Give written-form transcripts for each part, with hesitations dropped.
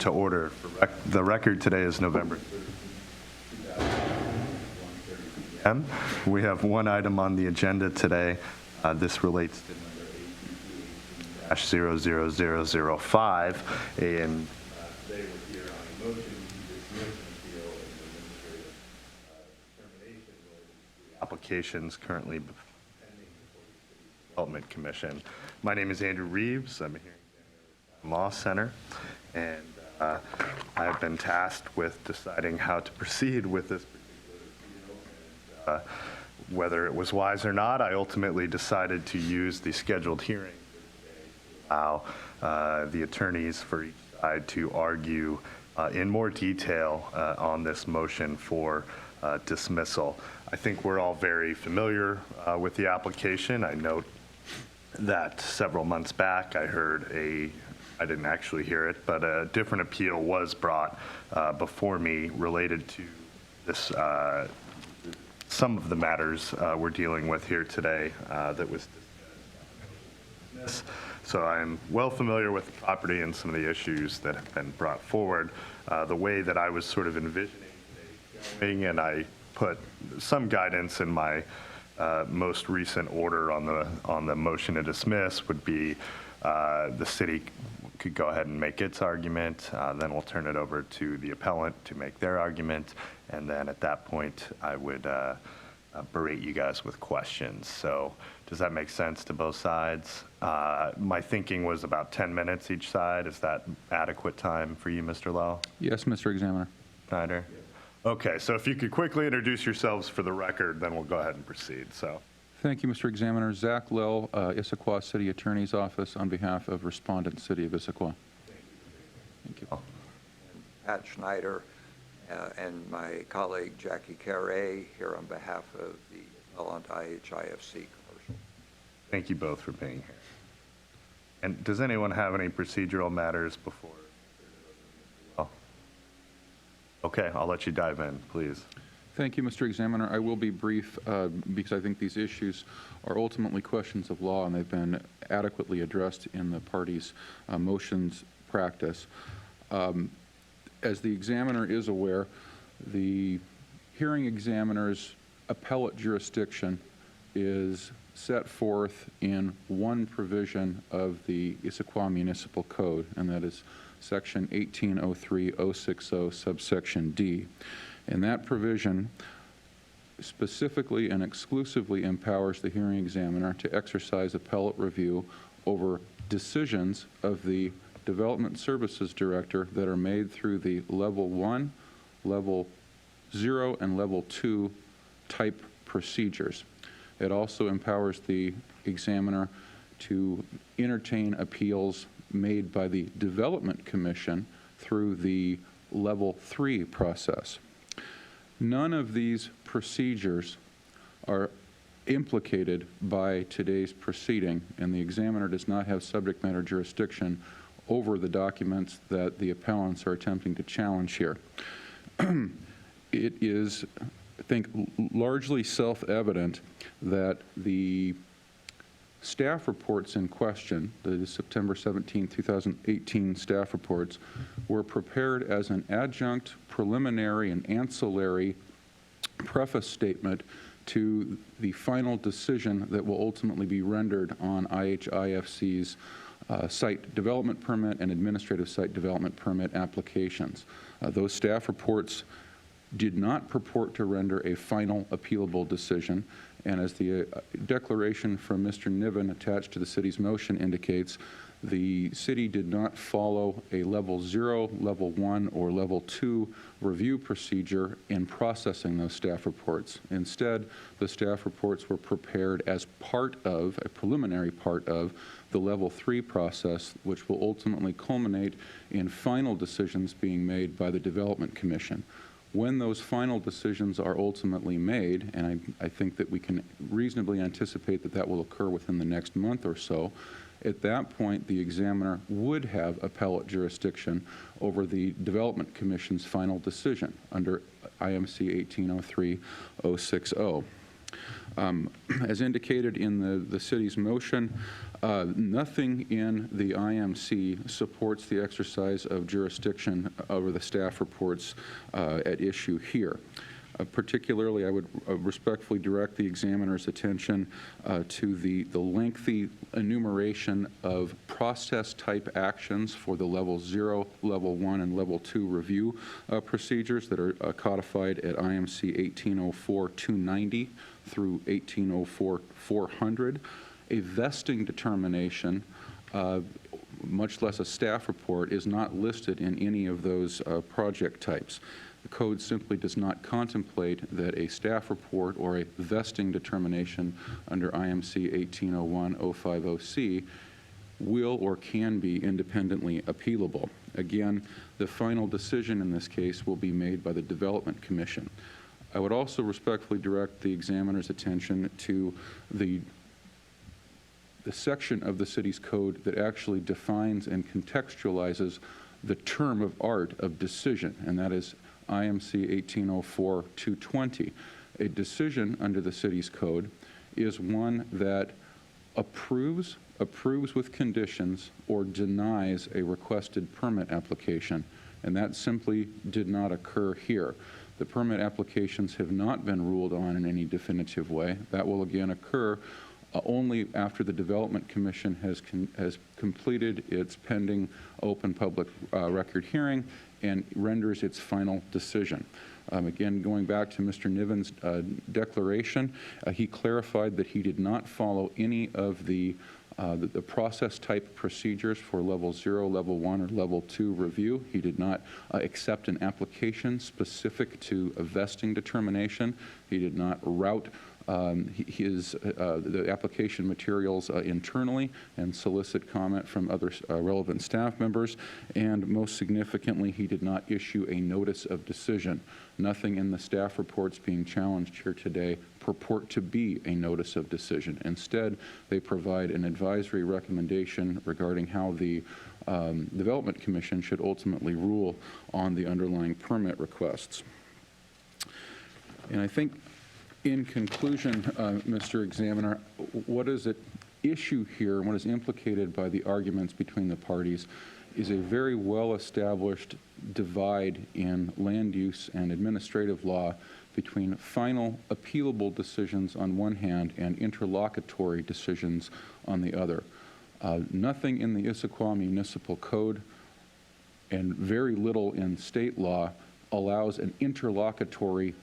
to order. The record today is November 3rd, 1:30 p.m. We have one item on the agenda today. This relates to number 8-00005, and today we're here on a motion to dismiss an appeal of an administrative determination related to the applications currently pending before the City Development Commission. My name is Andrew Reeves. I'm a hearing examiner at the Law Center, and I've been tasked with deciding how to proceed with this particular appeal. And, whether it was wise or not, I ultimately decided to use the scheduled hearing for today to allow the attorneys for each side to argue in more detail on this motion for dismissal. I think we're all very familiar with the application. I note that several months back I heard I didn't actually hear it, but a different appeal was brought before me related to this some of the matters we're dealing with here today that was dismissed. So I'm well familiar with the property and some of the issues that have been brought forward. The way that I was sort of envisioning today going, and I put some guidance in my most recent order on the motion to dismiss, would be the city could go ahead and make its argument, then we'll turn it over to the appellant to make their argument, and then at that point I would berate you guys with questions. So does that make sense to both sides? My thinking was about 10 minutes each side. Is that adequate time for you, Mr. Lowe? Yes, Mr. Examiner. Snyder? Okay, so if you could quickly introduce yourselves for the record, then we'll go ahead and proceed. So. Thank you, Mr. Examiner. Zach Lill, Issaquah City Attorney's Office, on behalf of Respondent City of Issaquah. Thank you. Pat Schneider and my colleague Jackie Carey here on behalf of the appellant IHIFC Commercial. Thank you both for being here. And does anyone have any procedural matters before? Oh. Okay, I'll let you dive in, please. Thank you, Mr. Examiner. I will be brief because I think these issues are ultimately questions of law and they've been adequately addressed in the parties' motions practice. As the examiner is aware, the hearing examiner's appellate jurisdiction is set forth in one provision of the Issaquah Municipal Code, and that is Section 1803-060, subsection D. And that provision specifically and exclusively empowers the hearing examiner to exercise appellate review over decisions of the Development Services Director that are made through the Level 1, Level 0, and Level 2 type procedures. It also empowers the examiner to entertain appeals made by the Development Commission through the Level 3 process. None of these procedures are implicated by today's proceeding, and the examiner does not have subject matter jurisdiction over the documents that the appellants are attempting to challenge here. It is, I think, largely self-evident that the staff reports in question, the September 17, 2018 staff reports, were prepared as an adjunct, preliminary, and ancillary preface statement to the final decision that will ultimately be rendered on IHIFC's site development permit and administrative site development permit applications. Those staff reports did not purport to render a final appealable decision, and as the declaration from Mr. Niven attached to the city's motion indicates, the city did not follow a Level 0, Level 1, or Level 2 review procedure in processing those staff reports. Instead, the staff reports were prepared as part of, a preliminary part of, the Level 3 process, which will ultimately culminate in final decisions being made by the Development Commission. When those final decisions are ultimately made, and I think that we can reasonably anticipate that that will occur within the next month or so, at that point the examiner would have appellate jurisdiction over the Development Commission's final decision under IMC 1803-060. As indicated in the city's motion, nothing in the IMC supports the exercise of jurisdiction over the staff reports at issue here. Particularly, I would respectfully direct the examiner's attention to the lengthy enumeration of process-type actions for the Level 0, Level 1, and Level 2 review procedures that are codified at IMC 1804-290 through 1804-400. A vesting determination, much less a staff report, is not listed in any of those project types. The code simply does not contemplate that a staff report or a vesting determination under IMC 1801-050C will or can be independently appealable. Again, the final decision in this case will be made by the Development Commission. I would also respectfully direct the examiner's attention to the section of the city's code that actually defines and contextualizes the term of art of decision, and that is IMC 1804-220. A decision under the city's code is one that approves with conditions or denies a requested permit application, and that simply did not occur here. The permit applications have not been ruled on in any definitive way. That will again occur only after the Development Commission has completed its pending open public record hearing and renders its final decision. Again, going back to Mr. Niven's declaration, he clarified that he did not follow any of the process type procedures for Level 0, Level 1, or Level 2 review. He did not accept an application specific to a vesting determination. He did not route the application materials internally and solicit comment from other relevant staff members. And most significantly, he did not issue a notice of decision. Nothing in the staff reports being challenged here today purport to be a notice of decision. Instead, they provide an advisory recommendation regarding how the Development Commission should ultimately rule on the underlying permit requests. And I think, in conclusion, Mr. Examiner, what is at issue here and what is implicated by the arguments between the parties is a very well-established divide in land use and administrative law between final appealable decisions on one hand and interlocutory decisions on the other. Nothing in the Issaquah Municipal Code and very little in state law allows an interlocutory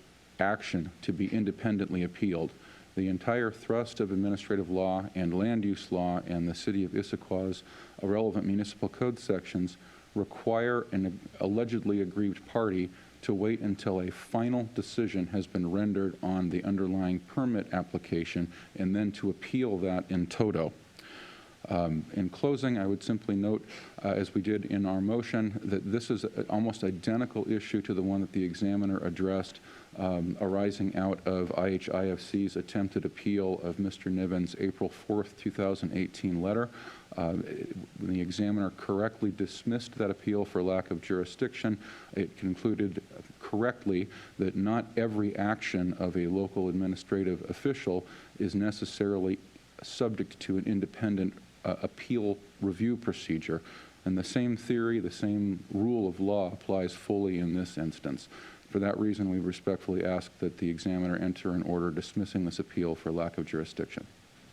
action to be independently appealed. The entire thrust of administrative law and land use law and the City of Issaquah's relevant municipal code sections require an allegedly aggrieved party to wait until a final decision has been rendered on the underlying permit application and then to appeal that in toto. In closing, I would simply note, as we did in our motion, that this is an almost identical issue to the one that the examiner addressed arising out of IHIFC's attempted appeal of Mr. Niven's April 4th, 2018 letter. The examiner correctly dismissed that appeal for lack of jurisdiction. It concluded correctly that not every action of a local administrative official is necessarily subject to an independent appeal review procedure. And the same theory, the same rule of law applies fully in this instance. For that reason, we respectfully ask that the examiner enter an order dismissing this appeal for lack of jurisdiction.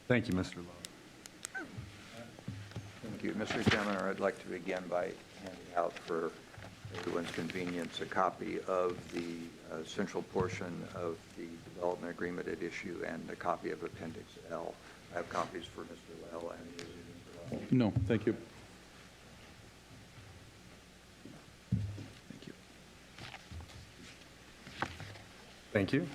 Thank you, Mr. Lowe. Thank you. Mr. Examiner, I'd like to begin by handing out for everyone's convenience a copy of the central portion of the development agreement at issue and a copy of Appendix L. I have copies for Mr. L and Mr. L. No, thank you. Thank you.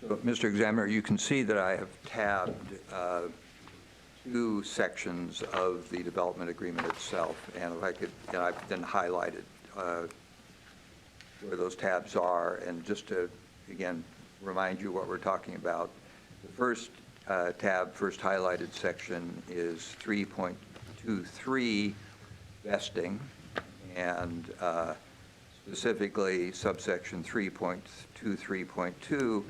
So, Mr. Examiner, you can see that I have tabbed two sections of the development agreement itself, and if I could, and I've then highlighted where those tabs are, and just to, again, remind you what we're talking about. The first tab, first highlighted section is 3.23 vesting, and specifically subsection 3.23.2,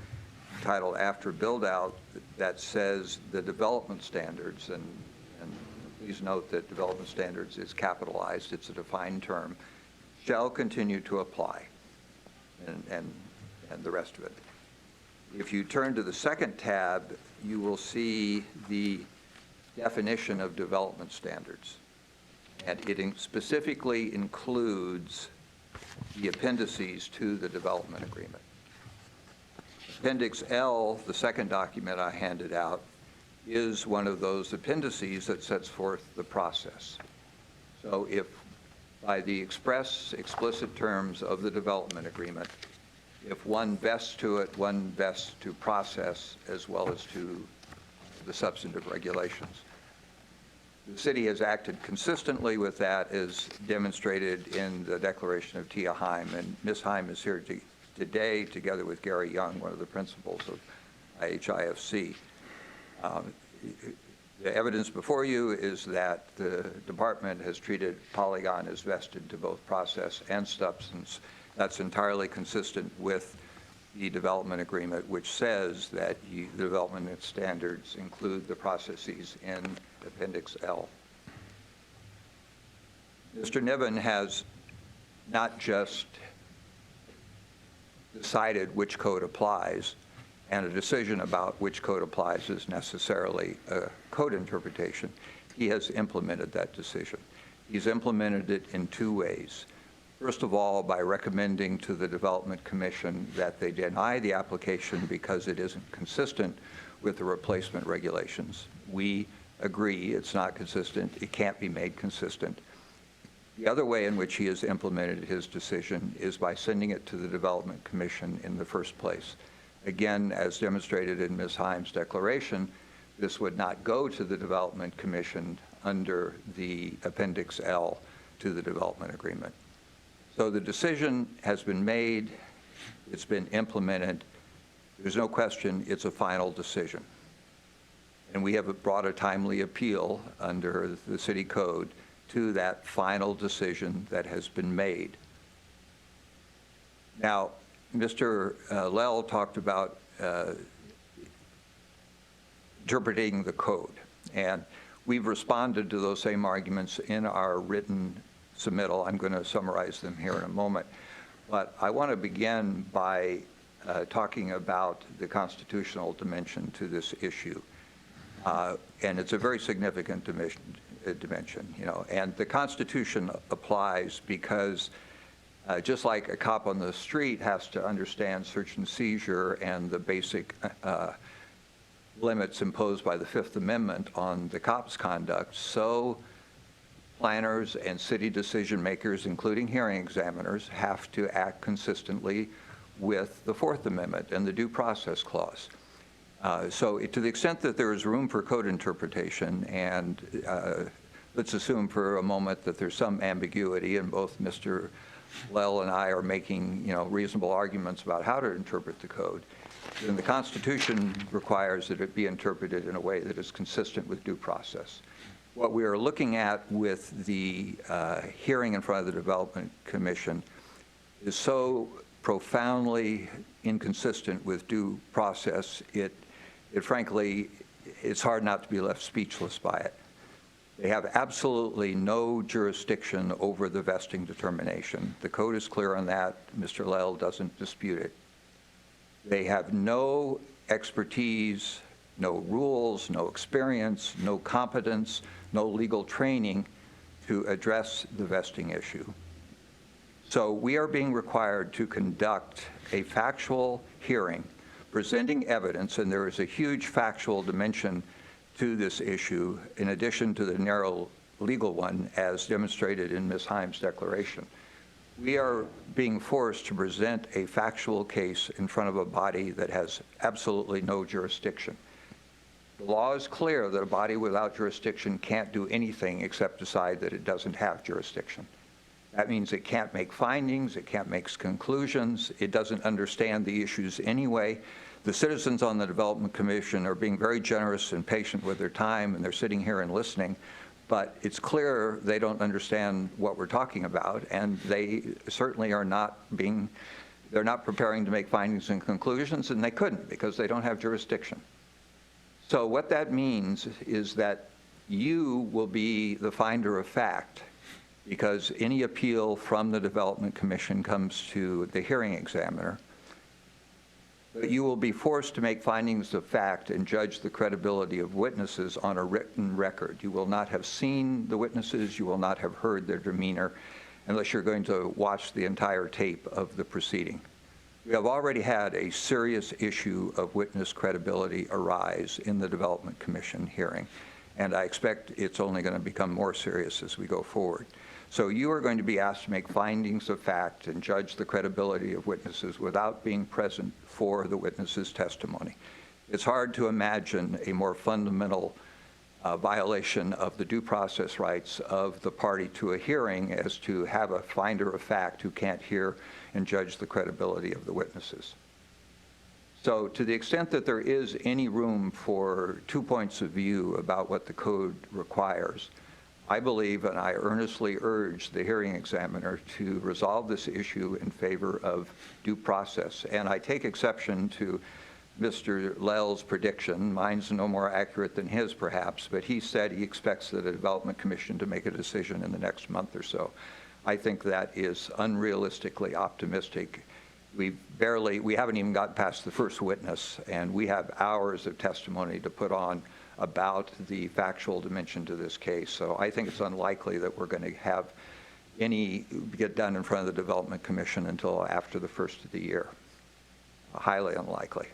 titled After Build-Out, that says the development standards, and please note that development standards is capitalized, it's a defined term, shall continue to apply, and the rest of it. If you turn to the second tab, you will see the definition of development standards. And it specifically includes the appendices to the development agreement. Appendix L, the second document I handed out, is one of those appendices that sets forth the process. So if by the explicit terms of the development agreement, if one vests to it, one vests to process as well as to the substantive regulations. The city has acted consistently with that, as demonstrated in the declaration of Tia Heim, and Ms. Heim is here today together with Gary Young, one of the principals of IHIFC. The evidence before you is that the department has treated Polygon as vested to both process and substance. That's entirely consistent with the development agreement, which says that the development standards include the processes in Appendix L. Mr. Niven has not just decided which code applies, and a decision about which code applies is necessarily a code interpretation. He has implemented that decision. He's implemented it in two ways. First of all, by recommending to the Development Commission that they deny the application because it isn't consistent with the replacement regulations. We agree it's not consistent. It can't be made consistent. The other way in which he has implemented his decision is by sending it to the Development Commission in the first place. Again, as demonstrated in Ms. Heim's declaration, this would not go to the Development Commission under the Appendix L to the development agreement. So the decision has been made, it's been implemented. There's no question it's a final decision. And we have brought a timely appeal under the city code to that final decision that has been made. Now, Mr. Lell talked about interpreting the code, and we've responded to those same arguments in our written submittal. I'm going to summarize them here in a moment, but I want to begin by talking about the constitutional dimension to this issue, and it's a very significant dimension, you know, and the Constitution applies because just like a cop on the street has to understand search and seizure and the basic limits imposed by the Fifth Amendment on the cop's conduct, so planners and city decision makers, including hearing examiners, have to act consistently with the Fourth Amendment and the Due Process Clause. So to the extent that there is room for code interpretation, and let's assume for a moment that there's some ambiguity, and both Mr. Lell and I are making, you know, reasonable arguments about how to interpret the code, then the Constitution requires that it be interpreted in a way that is consistent with due process. What we are looking at with the hearing in front of the Development Commission is so profoundly inconsistent with due process, it frankly, it's hard not to be left speechless by it. They have absolutely no jurisdiction over the vesting determination. The code is clear on that. Mr. Lell doesn't dispute it. They have no expertise, no rules, no experience, no competence, no legal training to address the vesting issue. So we are being required to conduct a factual hearing, presenting evidence, and there is a huge factual dimension to this issue, in addition to the narrow legal one, as demonstrated in Ms. Heim's declaration. We are being forced to present a factual case in front of a body that has absolutely no jurisdiction. The law is clear that a body without jurisdiction can't do anything except decide that it doesn't have jurisdiction. That means it can't make findings, it can't make conclusions, it doesn't understand the issues anyway. The citizens on the Development Commission are being very generous and patient with their time, and they're sitting here and listening. But it's clear they don't understand what we're talking about, and they certainly are not they're not preparing to make findings and conclusions, and they couldn't because they don't have jurisdiction. So what that means is that you will be the finder of fact, because any appeal from the Development Commission comes to the hearing examiner. But you will be forced to make findings of fact and judge the credibility of witnesses on a written record. You will not have seen the witnesses, you will not have heard their demeanor, unless you're going to watch the entire tape of the proceeding. We have already had a serious issue of witness credibility arise in the Development Commission hearing, and I expect it's only going to become more serious as we go forward. So you are going to be asked to make findings of fact and judge the credibility of witnesses without being present for the witness's testimony. It's hard to imagine a more fundamental violation of the due process rights of the party to a hearing as to have a finder of fact who can't hear and judge the credibility of the witnesses. So to the extent that there is any room for 2 points of view about what the code requires, I believe, and I earnestly urge the hearing examiner to resolve this issue in favor of due process. And I take exception to Mr. Lell's prediction. Mine's no more accurate than his, perhaps, but he said he expects the Development Commission to make a decision in the next month or so. I think that is unrealistically optimistic. We haven't even gotten past the first witness, and we have hours of testimony to put on about the factual dimension to this case. So I think it's unlikely that we're going to have any get done in front of the Development Commission until after the first of the year. Highly unlikely.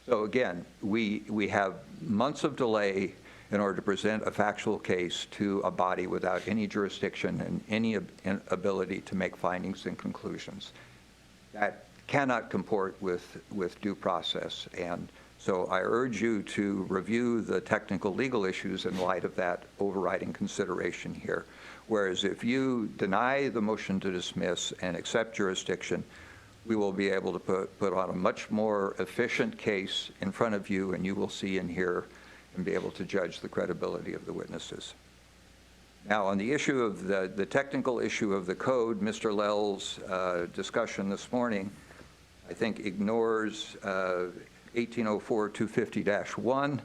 So again, we have months of delay in order to present a factual case to a body without any jurisdiction and any ability to make findings and conclusions. That cannot comport with due process. And so I urge you to review the technical legal issues in light of that overriding consideration here. Whereas if you deny the motion to dismiss and accept jurisdiction, we will be able to put on a much more efficient case in front of you, and you will see and hear and be able to judge the credibility of the witnesses. Now, on the issue of the technical issue of the code, Mr. Lell's discussion this morning, I think, ignores 1804-250-1,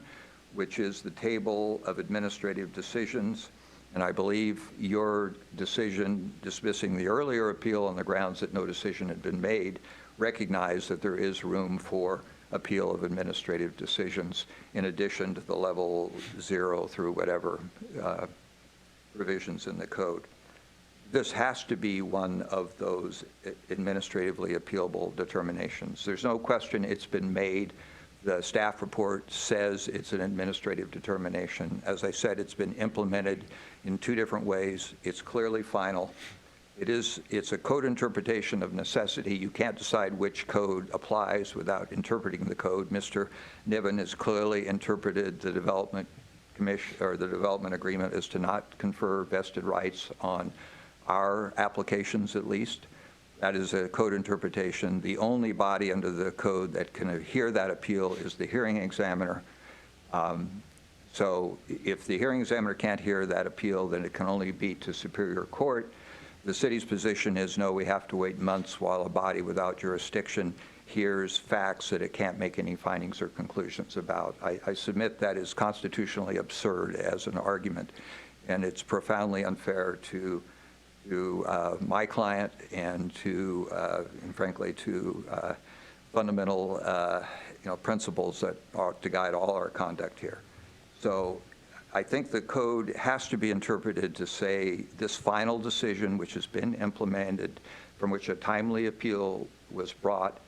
which is the table of administrative decisions. And I believe your decision dismissing the earlier appeal on the grounds that no decision had been made recognized that there is room for appeal of administrative decisions in addition to the level 0 through whatever provisions in the code. This has to be one of those administratively appealable determinations. There's no question it's been made. The staff report says it's an administrative determination. As I said, it's been implemented in 2 different ways. It's clearly final. It's a code interpretation of necessity. You can't decide which code applies without interpreting the code. Mr. Niven has clearly interpreted the Development Commission or the Development Agreement as to not confer vested rights on our applications, at least. That is a code interpretation. The only body under the code that can hear that appeal is the hearing examiner. So if the hearing examiner can't hear that appeal, then it can only be to Superior Court. The city's position is, no, we have to wait months while a body without jurisdiction hears facts that it can't make any findings or conclusions about. I submit that is constitutionally absurd as an argument, and it's profoundly unfair to my client and frankly, to fundamental principles that ought to guide all our conduct here. So I think the code has to be interpreted to say this final decision, which has been implemented, from which a timely appeal was brought,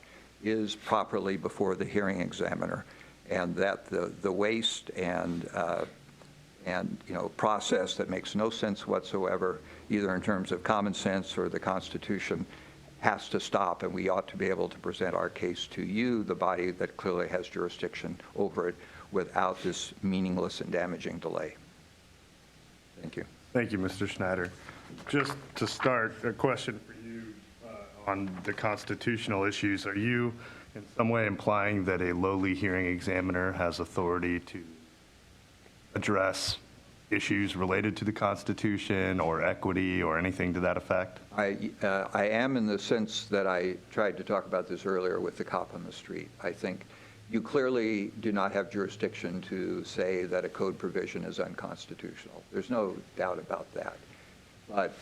is properly before the hearing examiner, and that the waste and process that makes no sense whatsoever, either in terms of common sense or the Constitution, has to stop, and we ought to be able to present our case to you, the body that clearly has jurisdiction over it, without this meaningless and damaging delay. Thank you. Thank you, Mr. Schneider. Just to start, a question for you on the constitutional issues. Are you in some way implying that a lowly hearing examiner has authority to address issues related to the Constitution or equity or anything to that effect? I am, in the sense that I tried to talk about this earlier with the cop on the street. I think you clearly do not have jurisdiction to say that a code provision is unconstitutional. There's no doubt about that. But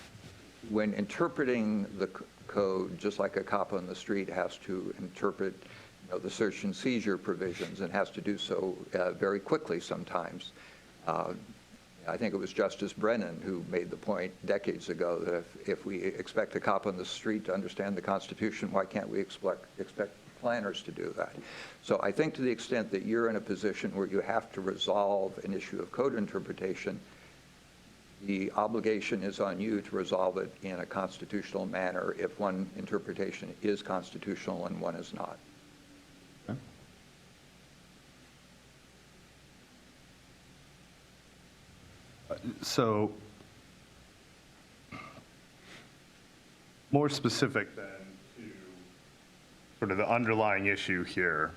when interpreting the code, just like a cop on the street has to interpret the search and seizure provisions and has to do so very quickly sometimes. I think it was Justice Brennan who made the point decades ago that if we expect a cop on the street to understand the Constitution, why can't we expect planners to do that? So I think to the extent that you're in a position where you have to resolve an issue of code interpretation, the obligation is on you to resolve it in a constitutional manner if one interpretation is constitutional and one is not. So, more specific then to sort of the underlying issue here,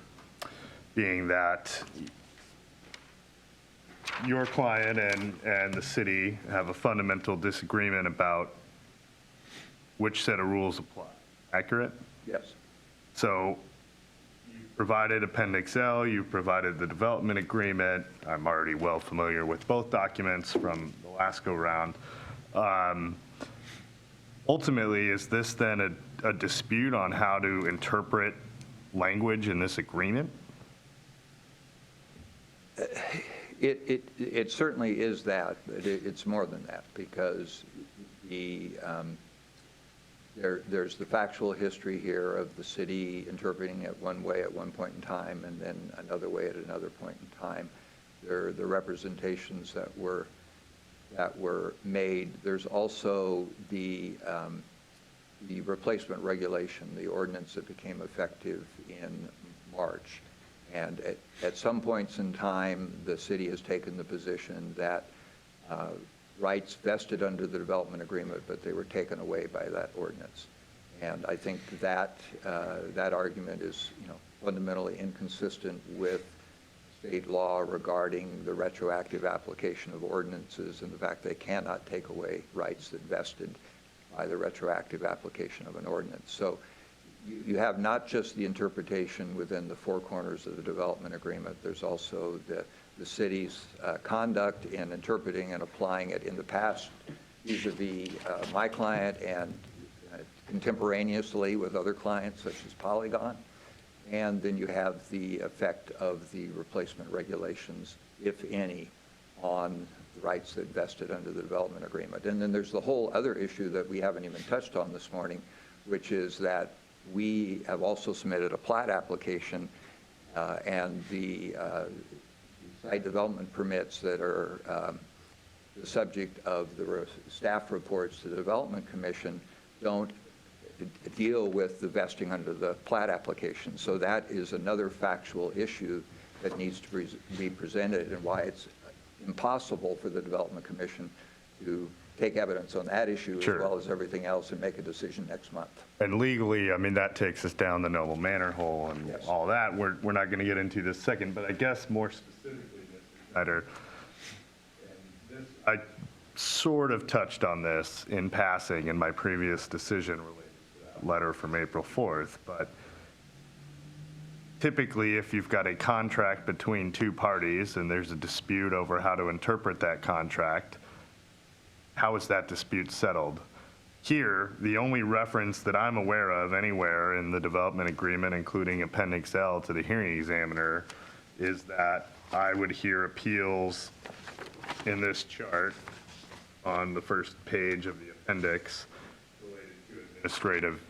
being that your client and the city have a fundamental disagreement about which set of rules apply. Accurate? Yes. So you provided Appendix L, you provided the development agreement. I'm already well familiar with both documents from the last go-round. Ultimately, is this then a dispute on how to interpret language in this agreement? It certainly is that, but it's more than that, because there's the factual history here of the city interpreting it one way at one point in time and then another way at another point in time. There are the representations that were made. There's also the replacement regulation, the ordinance that became effective in March. And at some points in time, the city has taken the position that rights vested under the development agreement, but they were taken away by that ordinance. And I think that that argument is, fundamentally inconsistent with state law regarding the retroactive application of ordinances and the fact they cannot take away rights that vested by the retroactive application of an ordinance. So you have not just the interpretation within the four corners of the development agreement, there's also the city's conduct in interpreting and applying it in the past vis-a-vis my client and contemporaneously with other clients such as Polygon. And then you have the effect of the replacement regulations, if any, on the rights that vested under the development agreement. And then there's the whole other issue that we haven't even touched on this morning, which is that we have also submitted a plat application and the site development permits that are the subject of the staff reports to the Development Commission don't deal with the vesting under the plat application. So that is another factual issue that needs to be presented, and why it's impossible for the Development Commission to take evidence on that issue Sure. as well as everything else and make a decision next month. And legally, I mean, that takes us down the Noble Manor hole and Yes. all that. We're not going to get into this second, but I guess more specifically, Mr. Snyder, I sort of touched on this in passing in my previous decision related to that letter from April 4th, but typically if you've got a contract between two parties and there's a dispute over how to interpret that contract, how is that dispute settled? Here, the only reference that I'm aware of anywhere in the development agreement, including Appendix L to the hearing examiner, is that I would hear appeals in this chart on the first page of the appendix related to administrative,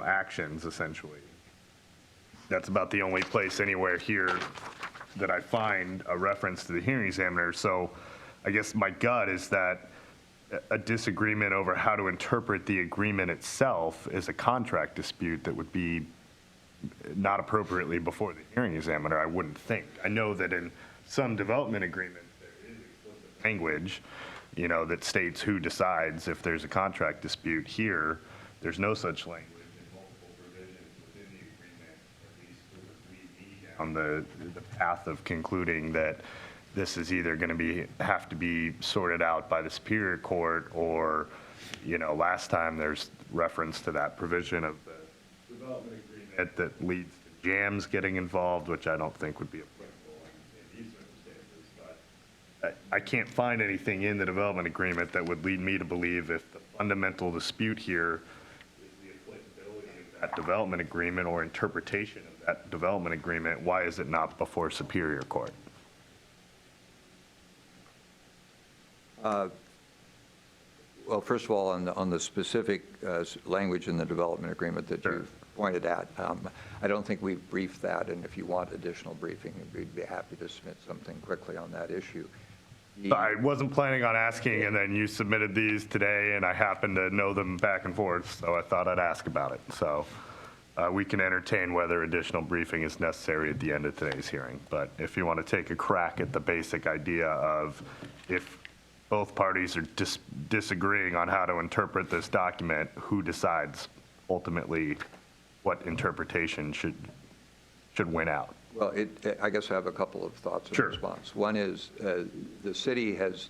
actions, essentially. That's about the only place anywhere here that I find a reference to the hearing examiner. So I guess my gut is that a disagreement over how to interpret the agreement itself is a contract dispute that would be not appropriately before the hearing examiner, I wouldn't think. I know that in some development agreements, there is explicit language, that states who decides if there's a contract dispute. Here, there's no such language in multiple provisions within the agreement, at least it would lead me down the path of concluding that this is either going to have to be sorted out by the Superior Court, or, last time there's reference to that provision of the development agreement that leads to jams getting involved, which I don't think would be applicable in these circumstances. But I can't find anything in the development agreement that would lead me to believe, if the fundamental dispute here is the applicability of that development agreement or interpretation of that development agreement, why is it not before Superior Court? Well, first of all, on the specific language in the development agreement that Sure. you've pointed at, I don't think we've briefed that, and if you want additional briefing, we'd be happy to submit something quickly on that issue. I wasn't planning on asking, and then you submitted these today, and I happen to know them back and forth, so I thought I'd ask about it. So we can entertain whether additional briefing is necessary at the end of today's hearing. But if you want to take a crack at the basic idea of, if both parties are disagreeing on how to interpret this document, who decides ultimately what interpretation should win out? Well, I guess I have a couple of thoughts in Sure. response. One is, the city has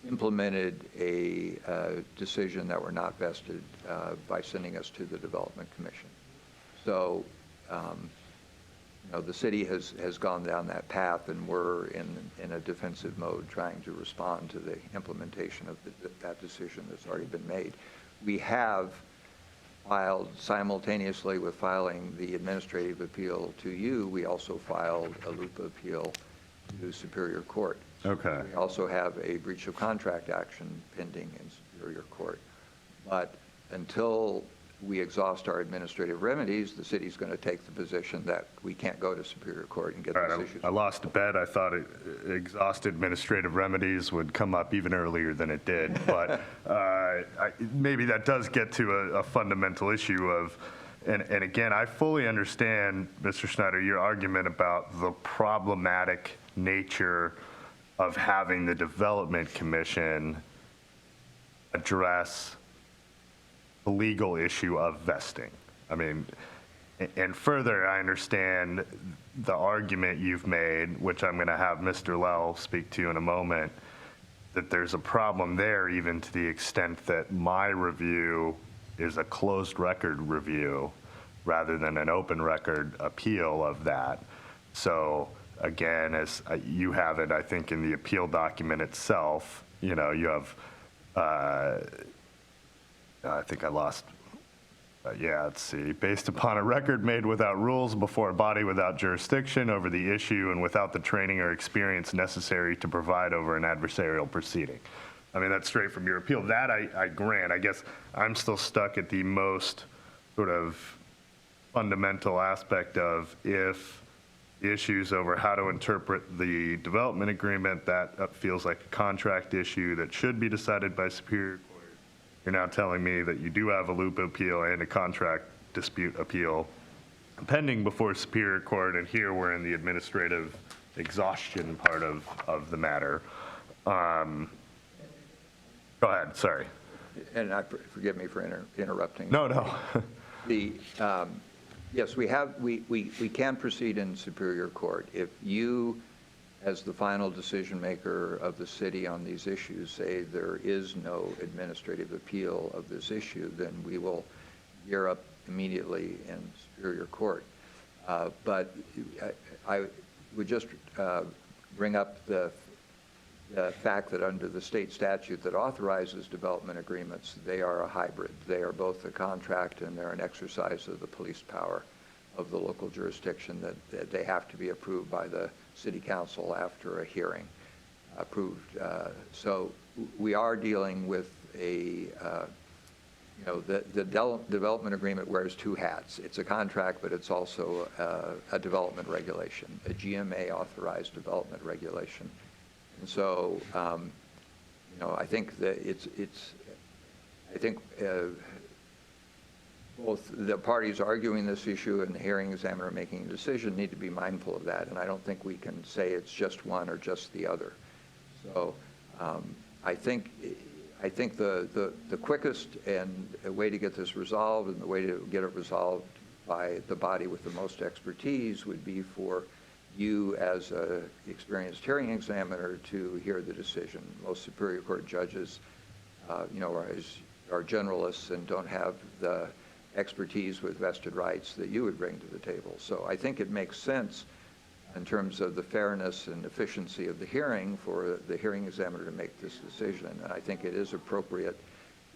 implemented a decision that we're not vested by sending us to the Development Commission. So, the city has gone down that path, and we're in a defensive mode trying to respond to the implementation of that decision that's already been made. We have filed, simultaneously with filing the administrative appeal to you, we also filed a loop appeal to Superior Court. Okay. We also have a breach of contract action pending in Superior Court. But until we exhaust our administrative remedies, the city's going to take the position that we can't go to Superior Court and get All these right, issues. I lost a bet. I thought exhaust administrative remedies would come up even earlier than it did. But maybe that does get to a fundamental issue of, and again, I fully understand, Mr. Schneider, your argument about the problematic nature of having the Development Commission address the legal issue of vesting. I mean, and further, I understand the argument you've made, which I'm going to have Mr. Lell speak to in a moment, that there's a problem there, even to the extent that my review is a closed record review rather than an open record appeal of that. So again, as you have it, I think in the appeal document itself, you have, I think I lost, let's see. Based upon a record made without rules before a body without jurisdiction over the issue and without the training or experience necessary to provide over an adversarial proceeding. I mean, that's straight from your appeal. That I grant. I guess I'm still stuck at the most sort of fundamental aspect of, if the issues over how to interpret the development agreement, that feels like a contract issue that should be decided by Superior Court. You're now telling me that you do have a loop appeal and a contract dispute appeal pending before Superior Court, and here we're in the administrative exhaustion part of the matter. Go ahead, sorry. And forgive me for interrupting. No. Yes, we can proceed in Superior Court. If you, as the final decision maker of the city on these issues, say there is no administrative appeal of this issue, then we will gear up immediately in Superior Court. But I would just bring up the fact that under the state statute that authorizes development agreements, they are a hybrid. They are both a contract and they're an exercise of the police power of the local jurisdiction, that they have to be approved by the city council after a hearing approved. So we are dealing with the development agreement wears two hats. It's a contract, but it's also a development regulation, a GMA authorized development regulation. And so, I think that both the parties arguing this issue and the hearing examiner making a decision need to be mindful of that. And I don't think we can say it's just one or just the other. So I think the quickest and way to get this resolved, and the way to get it resolved by the body with the most expertise, would be for you as an experienced hearing examiner to hear the decision. Most Superior Court judges, are generalists and don't have the expertise with vested rights that you would bring to the table. So I think it makes sense in terms of the fairness and efficiency of the hearing for the hearing examiner to make this decision. And I think it is appropriate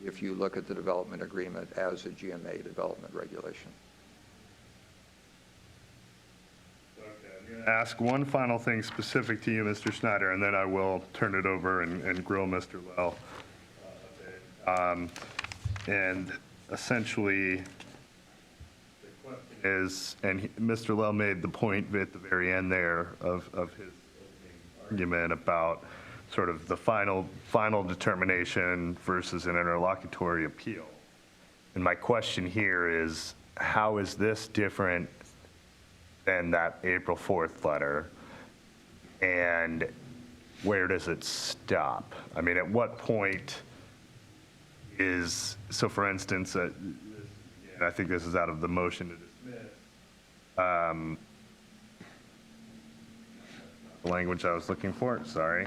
if you look at the development agreement as a GMA development regulation. Okay, I'm going to ask one final thing specific to you, Mr. Schneider, and then I will turn it over and grill Mr. Lell. And essentially, the question is, and Mr. Lell made the point at the very end there of his opening argument about sort of the final determination versus an interlocutory appeal. And my question here is, how is this different than that April 4th letter? And where does it stop? I mean, at what point is, so for instance, and I think this is out of the motion to dismiss, the language I was looking for, sorry.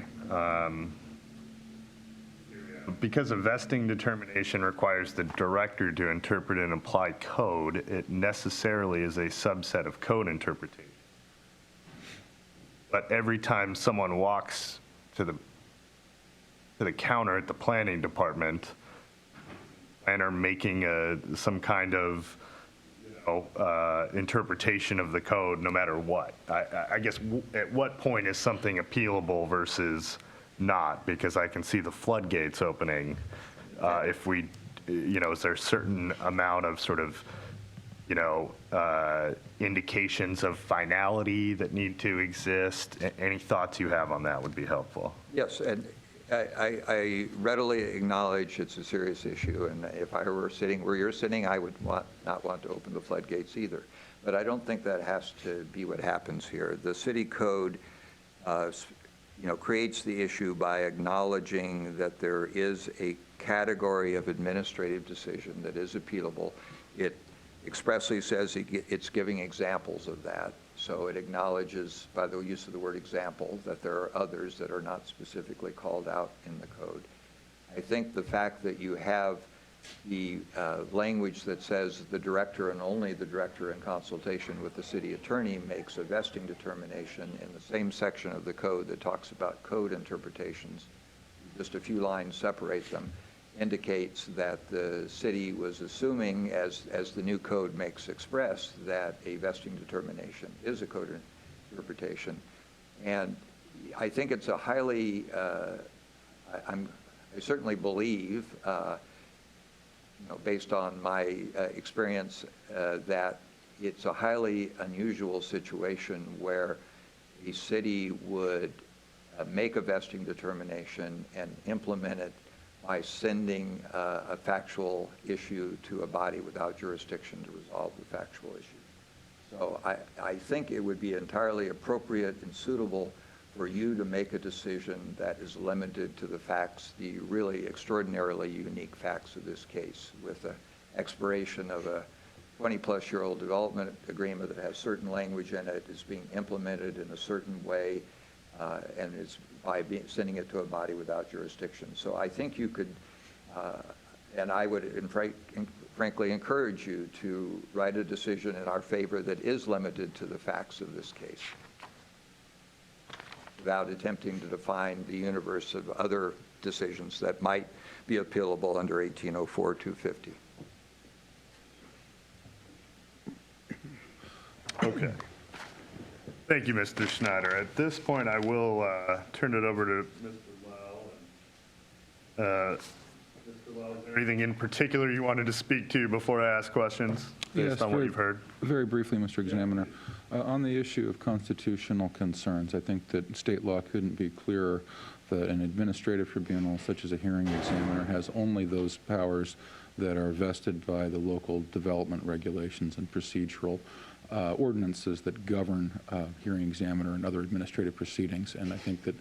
Because a vesting determination requires the director to interpret and apply code, it necessarily is a subset of code interpretation. But every time someone walks to the counter at the planning department and are making some kind of interpretation of the code, no matter what, I guess at what point is something appealable versus not? Because I can see the floodgates opening. If we, is there a certain amount of sort of, indications of finality that need to exist? Any thoughts you have on that would be helpful. Yes, and I readily acknowledge it's a serious issue, and if I were sitting where you're sitting, I would not want to open the floodgates either. But I don't think that has to be what happens here. The city code creates the issue by acknowledging that there is a category of administrative decision that is appealable. It expressly says it's giving examples of that. So it acknowledges, by the use of the word example, that there are others that are not specifically called out in the code. I think the fact that you have the language that says the director and only the director in consultation with the city attorney makes a vesting determination in the same section of the code that talks about code interpretations, just a few lines separate them, indicates that the city was assuming, as the new code makes express, that a vesting determination is a code interpretation. And I think it's a highly, I certainly believe, based on my experience, that it's a highly unusual situation where a city would make a vesting determination and implement it by sending a factual issue to a body without jurisdiction to resolve the factual issue. So I think it would be entirely appropriate and suitable for you to make a decision that is limited to the facts, the really extraordinarily unique facts of this case, with the expiration of a 20-plus-year-old development agreement that has certain language in it, is being implemented in a certain way, and it's by sending it to a body without jurisdiction. So I think you could, and I would frankly encourage you to write a decision in our favor that is limited to the facts of this case, without attempting to define the universe of other decisions that might be appealable under 1804-250. Okay. Thank you, Mr. Schneider. At this point, I will turn it over to Mr. Lell. Mr. Lell, is there anything in particular you wanted to speak to before I ask questions, based on what you've heard? Very briefly, Mr. Examiner. On the issue of constitutional concerns, I think that state law couldn't be clearer that an administrative tribunal, such as a hearing examiner, has only those powers that are vested by the local development regulations and procedural ordinances that govern hearing examiner and other administrative proceedings. And I think that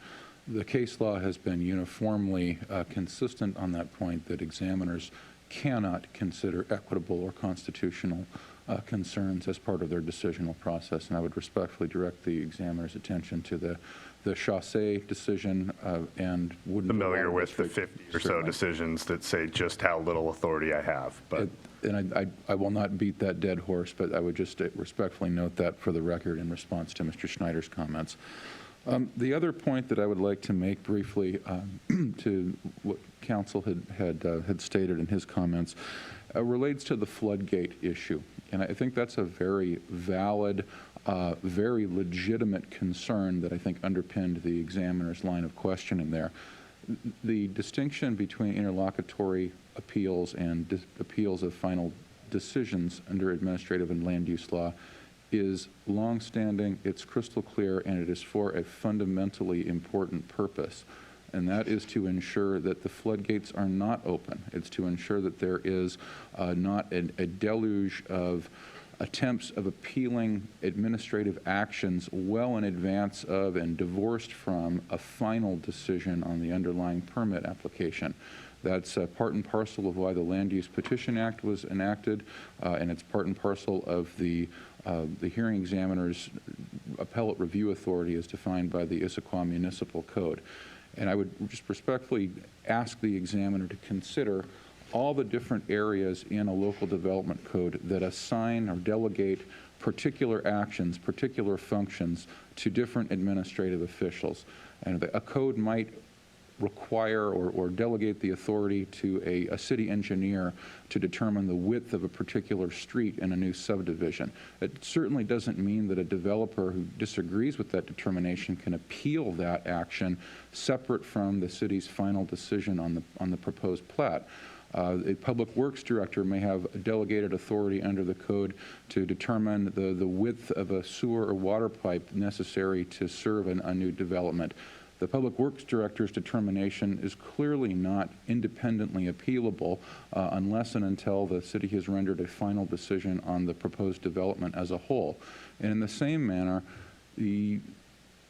the case law has been uniformly consistent on that point, that examiners cannot consider equitable or constitutional concerns as part of their decisional process. And I would respectfully direct the examiner's attention to the Chaussee decision and wouldn't. Familiar with the 50 or so decisions that say just how little authority I have, but. And I will not beat that dead horse, but I would just respectfully note that for the record in response to Mr. Schneider's comments. The other point that I would like to make briefly to what counsel had stated in his comments relates to the floodgate issue. And I think that's a very valid, very legitimate concern that I think underpinned the examiner's line of questioning there. The distinction between interlocutory appeals and appeals of final decisions under administrative and land use law is longstanding, it's crystal clear, and it is for a fundamentally important purpose. And that is to ensure that the floodgates are not open. It's to ensure that there is not a deluge of attempts of appealing administrative actions well in advance of and divorced from a final decision on the underlying permit application. That's part and parcel of why the Land Use Petition Act was enacted, and it's part and parcel of the hearing examiner's appellate review authority as defined by the Issaquah Municipal Code. And I would just respectfully ask the examiner to consider all the different areas in a local development code that assign or delegate particular actions, particular functions to different administrative officials. And a code might require or delegate the authority to a city engineer to determine the width of a particular street in a new subdivision. It certainly doesn't mean that a developer who disagrees with that determination can appeal that action separate from the city's final decision on the proposed plat. A public works director may have delegated authority under the code to determine the width of a sewer or water pipe necessary to serve a new development. The public works director's determination is clearly not independently appealable unless and until the city has rendered a final decision on the proposed development as a whole. And in the same manner, the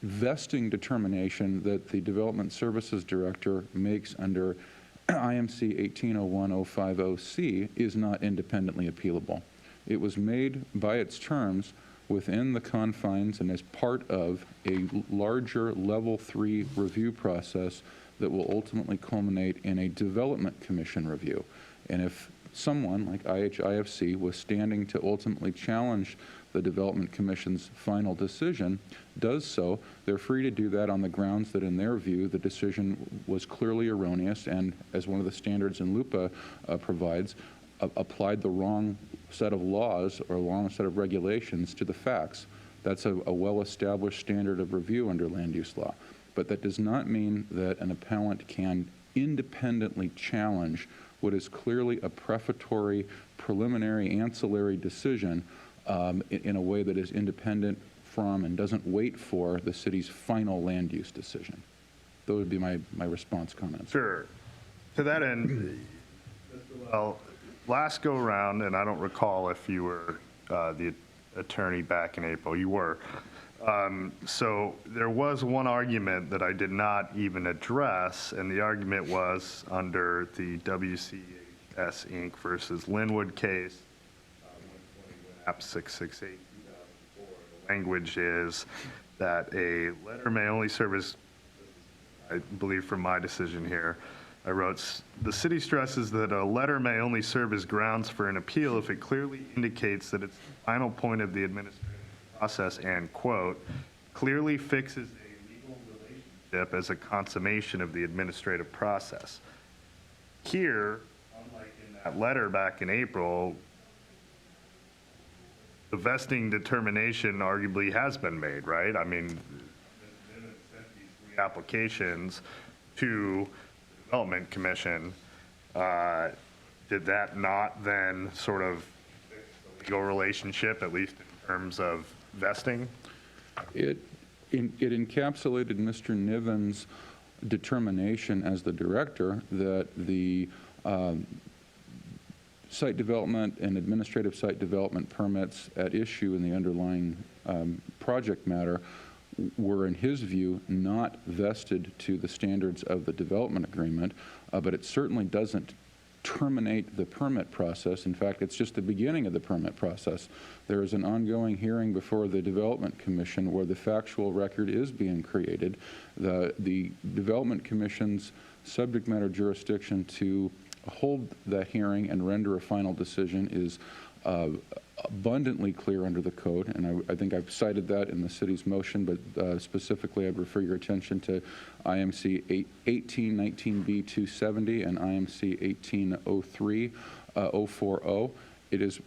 vesting determination that the development services director makes under IMC 1801050C is not independently appealable. It was made by its terms within the confines and as part of a larger level 3 review process that will ultimately culminate in a development commission review. And if someone like IHIFC was standing to ultimately challenge the development commission's final decision, does so, they're free to do that on the grounds that in their view the decision was clearly erroneous and, as one of the standards in LUPA provides, applied the wrong set of laws or wrong set of regulations to the facts. That's a well-established standard of review under land use law. But that does not mean that an appellant can independently challenge what is clearly a prefatory, preliminary, ancillary decision in a way that is independent from and doesn't wait for the city's final land use decision. Those would be my response comments. Sure. To that end, well, last go round, and I don't recall if you were the attorney back in April. You were. So there was one argument that I did not even address, and the argument was under the WCHS Inc. versus Linwood case, 121 App 668, 2004. The language is that a letter may only serve as, I believe from my decision here, I wrote, the city stresses that a letter may only serve as grounds for an appeal if it clearly indicates that it's the final point of the administrative process and, quote, clearly fixes a legal relationship as a consummation of the administrative process. Here, unlike in that letter back in April, the vesting determination arguably has been made, right? I mean, they sent these 3 applications to Development Commission. Did that not then sort of fix the legal relationship, at least in terms of vesting? It encapsulated Mr. Niven's determination as the director that the site development and administrative site development permits at issue in the underlying project matter were, in his view, not vested to the standards of the development agreement, but it certainly doesn't terminate the permit process. In fact, it's just the beginning of the permit process. There is an ongoing hearing before the Development Commission where the factual record is being created. The Development Commission's subject matter jurisdiction to hold that hearing and render a final decision is abundantly clear under the code, and I think I've cited that in the city's motion, but specifically I'd refer your attention to IMC 1819B 270 and IMC 1803 040. It is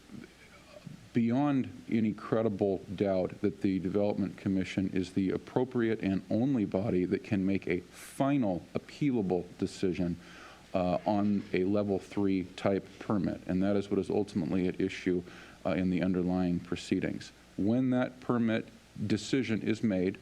beyond any credible doubt that the Development Commission is the appropriate and only body that can make a final appealable decision on a level 3 type permit, and that is what is ultimately at issue in the underlying proceedings. When that permit decision is made,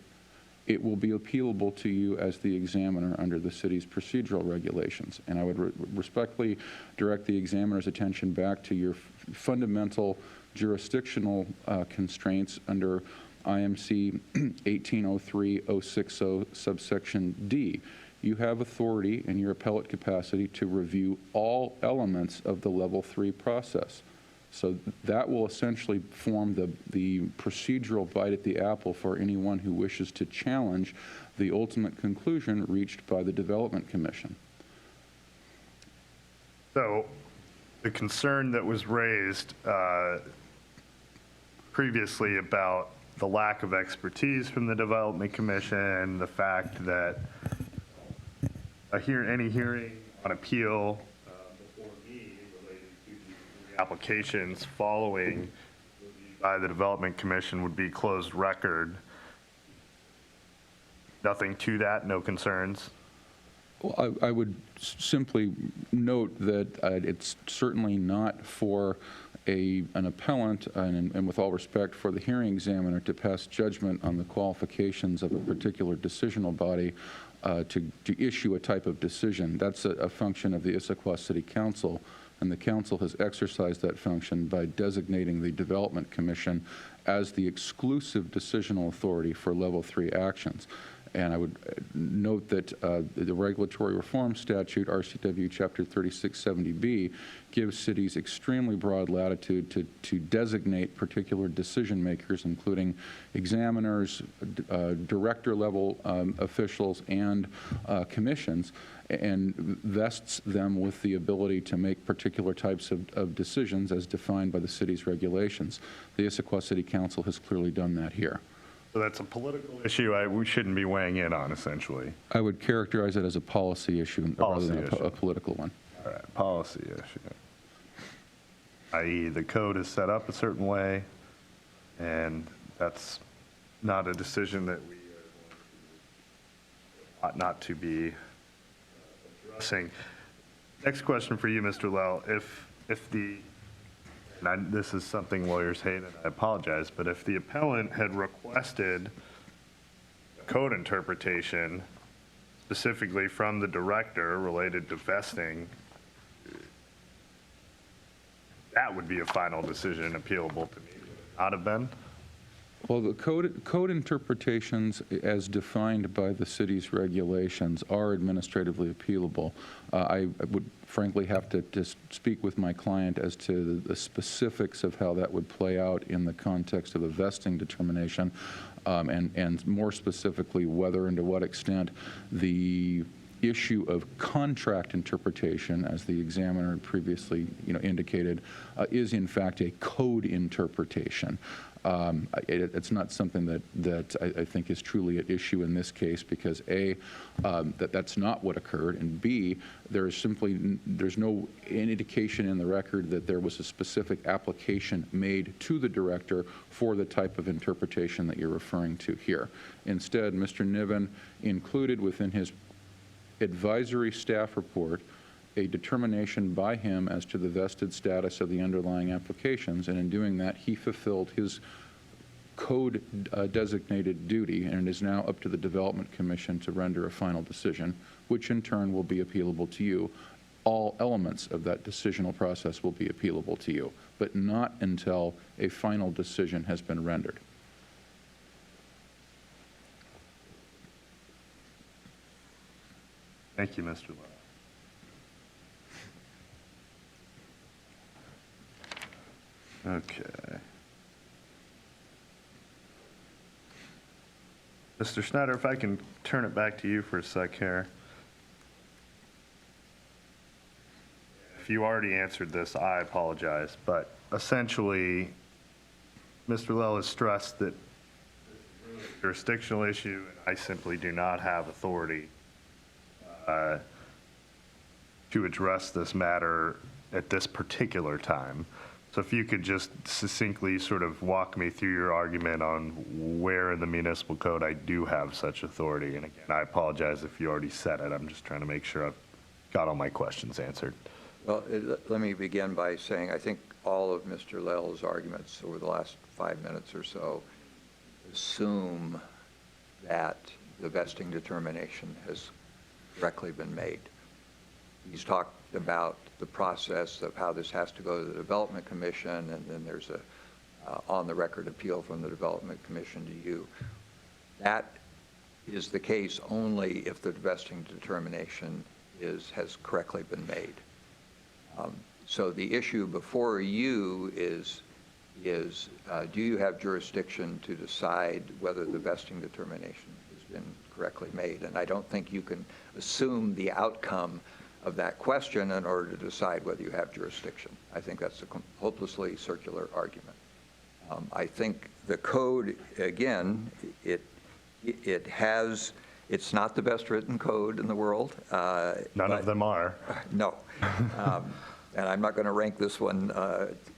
it will be appealable to you as the examiner under the city's procedural regulations. And I would respectfully direct the examiner's attention back to your fundamental jurisdictional constraints under IMC 1803-060 subsection D. You have authority in your appellate capacity to review all elements of the level 3 process. So that will essentially form the procedural bite at the apple for anyone who wishes to challenge the ultimate conclusion reached by the Development Commission. So the concern that was raised previously about the lack of expertise from the Development Commission, the fact that any hearing on appeal before me related to the applications following review by the Development Commission would be closed record. Nothing to that, no concerns? Well, I would simply note that it's certainly not for an appellant, and with all respect for the hearing examiner, to pass judgment on the qualifications of a particular decisional body to issue a type of decision. That's a function of the Issaquah City Council, and the council has exercised that function by designating the Development Commission as the exclusive decisional authority for level 3 actions. And I would note that the regulatory reform statute, RCW Chapter 3670B, gives cities extremely broad latitude to designate particular decision makers, including examiners, director-level officials, and commissions, and vests them with the ability to make particular types of decisions as defined by the city's regulations. The Issaquah City Council has clearly done that here. So that's a political issue we shouldn't be weighing in on, essentially. I would characterize it as a policy issue rather than a political one. All right, policy issue. I.e., the code is set up a certain way, and that's not a decision that we ought not to be addressing. Next question for you, Mr. Lell. If the this is something lawyers hate, and I apologize, but if the appellant had requested code interpretation specifically from the director related to vesting, that would be a final decision appealable to me. Would it not have been? Well, the code interpretations as defined by the city's regulations are administratively appealable. I would frankly have to just speak with my client as to the specifics of how that would play out in the context of a vesting determination, and more specifically whether and to what extent the issue of contract interpretation, as the examiner previously indicated, is in fact a code interpretation. It's not something that I think is truly at issue in this case, because A, that's not what occurred, and B, there's no indication in the record that there was a specific application made to the director for the type of interpretation that you're referring to here. Instead, Mr. Niven included within his advisory staff report a determination by him as to the vested status of the underlying applications, and in doing that, he fulfilled his code designated duty, and it is now up to the Development Commission to render a final decision, which in turn will be appealable to you. All elements of that decisional process will be appealable to you, but not until a final decision has been rendered. Thank you, Mr. Lowe. Okay. Mr. Snyder, if I can turn it back to you for a sec here. If you already answered this, I apologize, but essentially, Mr. Lell has stressed that jurisdictional issue, and I simply do not have authority to address this matter at this particular time. So if you could just succinctly sort of walk me through your argument on where in the municipal code I do have such authority. And again, I apologize if you already said it. I'm just trying to make sure I've got all my questions answered. Well, let me begin by saying I think all of Mr. Lell's arguments over the last 5 minutes or so assume that the vesting determination has correctly been made. He's talked about the process of how this has to go to the Development Commission, and then there's a on-the-record appeal from the Development Commission to you. That is the case only if the vesting determination has correctly been made. So the issue before you is do you have jurisdiction to decide whether the vesting determination has been correctly made? And I don't think you can assume the outcome of that question in order to decide whether you have jurisdiction. I think that's a hopelessly circular argument. I think the code, again, it's not the best written code in the world. None of them are. No. And I'm not going to rank this one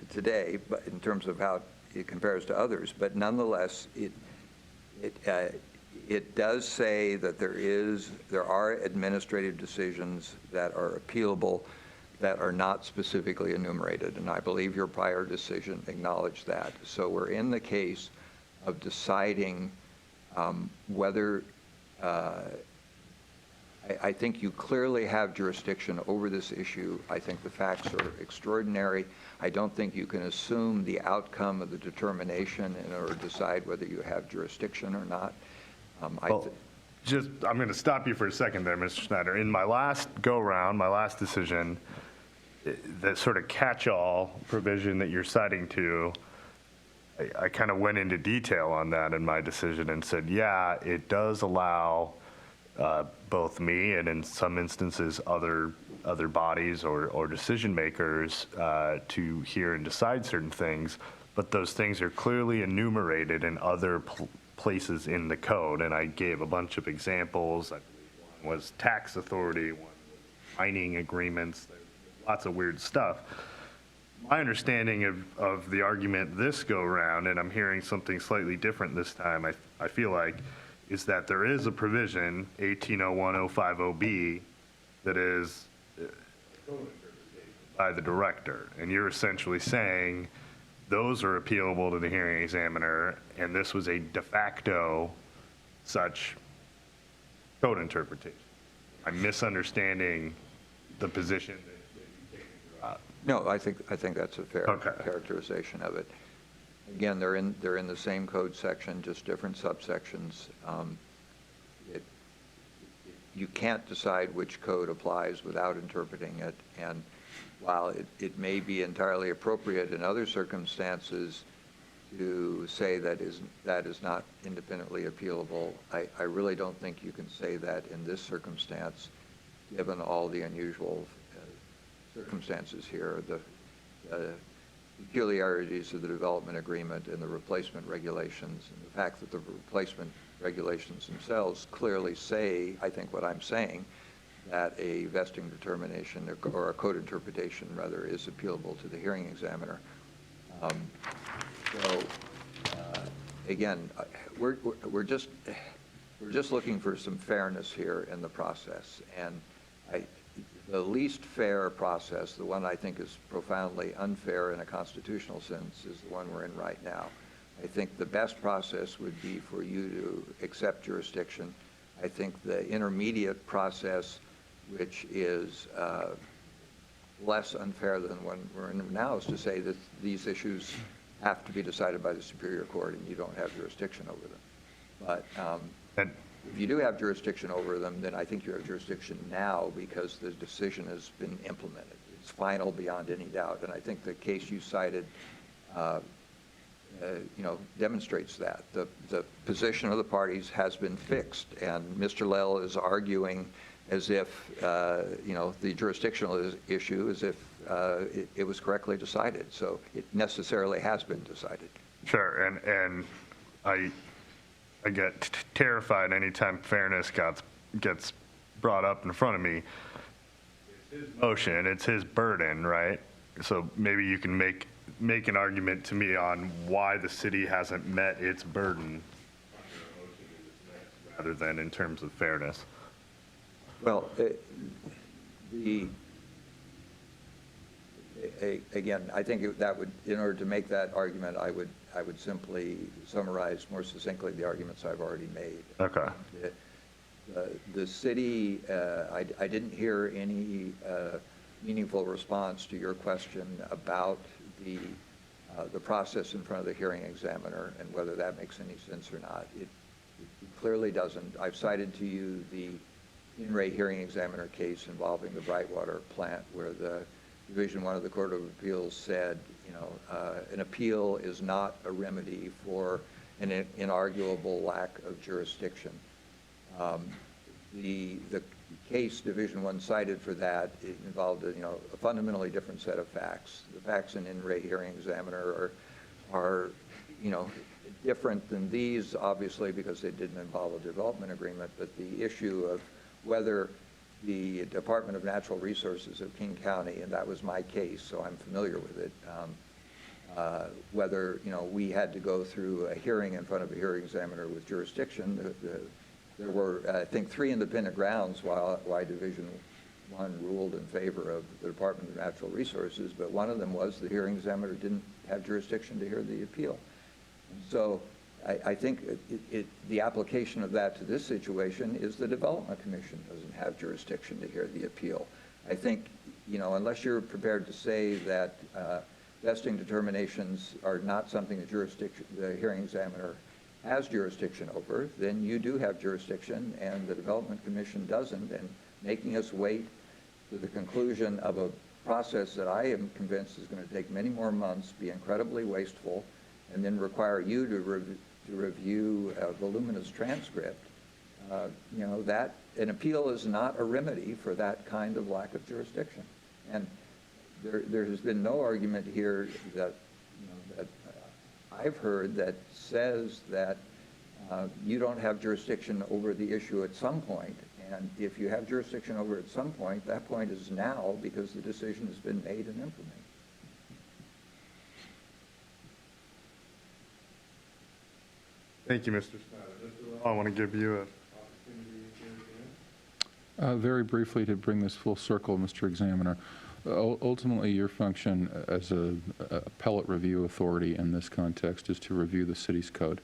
today, but in terms of how it compares to others. But nonetheless, it does say that there are administrative decisions that are appealable that are not specifically enumerated, and I believe your prior decision acknowledged that. So we're in the case of deciding whether I think you clearly have jurisdiction over this issue. I think the facts are extraordinary. I don't think you can assume the outcome of the determination in order to decide whether you have jurisdiction or not. I'm going to stop you for a second there, Mr. Snyder. In my last go-round, my last decision, the sort of catch-all provision that you're citing to, I kind of went into detail on that in my decision and said, yeah, it does allow both me and in some instances other bodies or decision makers to hear and decide certain things, but those things are clearly enumerated in other places in the code. And I gave a bunch of examples. I believe one was tax authority, one was mining agreements, lots of weird stuff. My understanding of the argument this go round, and I'm hearing something slightly different this time, I feel like, is that there is a provision, 1801050B, that is by the director. And you're essentially saying those are appealable to the hearing examiner, and this was a de facto such code interpretation. I'm misunderstanding the position that you take. No, I think that's a fair characterization of it. Again, they're in the same code section, just different subsections. You can't decide which code applies without interpreting it. And while it may be entirely appropriate in other circumstances to say that is not independently appealable, I really don't think you can say that in this circumstance, given all the unusual circumstances here. The peculiarities of the development agreement and the replacement regulations, and the fact that the replacement regulations themselves clearly say, I think what I'm saying, that a vesting determination or a code interpretation rather is appealable to the hearing examiner. Again, we're just looking for some fairness here in the process, and the least fair process, the one I think is profoundly unfair in a constitutional sense, is the one we're in right now. I think the best process would be for you to accept jurisdiction. I think the intermediate process, which is less unfair than one we're in now, is to say that these issues have to be decided by the Superior Court and you don't have jurisdiction over them. But if you do have jurisdiction over them, then I think you have jurisdiction now because the decision has been implemented. It's final beyond any doubt. And I think the case you cited demonstrates that. The position of the parties has been fixed, and Mr. Lell is arguing as if, the jurisdictional issue as if it was correctly decided. So it necessarily has been decided. Sure, and I get terrified anytime fairness gets brought up in front of me. It's his motion, it's his burden, right? So maybe you can make an argument to me on why the city hasn't met its burden rather than in terms of fairness. Well, again, I think that would, in order to make that argument, I would simply summarize more succinctly the arguments I've already made. Okay. The city, I didn't hear any meaningful response to your question about the process in front of the hearing examiner and whether that makes any sense or not. It clearly doesn't. I've cited to you the in-rate hearing examiner case involving the Brightwater plant, where the Division I of the Court of Appeals said, an appeal is not a remedy for an inarguable lack of jurisdiction. The case Division I cited for that, it involved a fundamentally different set of facts. The facts in in-rate hearing examiner are different than these, obviously, because they didn't involve a development agreement, but the issue of whether the Department of Natural Resources of King County, and that was my case, so I'm familiar with it, whether we had to go through a hearing in front of a hearing examiner with jurisdiction. There were, I think, 3 independent grounds why Division I ruled in favor of the Department of Natural Resources, but one of them was the hearing examiner didn't have jurisdiction to hear the appeal. So I think the application of that to this situation is the Development Commission doesn't have jurisdiction to hear the appeal. I think, unless you're prepared to say that vesting determinations are not something the hearing examiner has jurisdiction over, then you do have jurisdiction and the Development Commission doesn't, and making us wait to the conclusion of a process that I am convinced is going to take many more months, be incredibly wasteful, and then require you to review a voluminous transcript, that an appeal is not a remedy for that kind of lack of jurisdiction. And there has been no argument here that I've heard that says that you don't have jurisdiction over the issue at some point. And if you have jurisdiction over it at some point, that point is now, because the decision has been made and implemented. Thank you, Mr. Snyder. I want to give you an opportunity. Very briefly, to bring this full circle, Mr. Examiner, ultimately your function as an appellate review authority in this context is to review the city's code.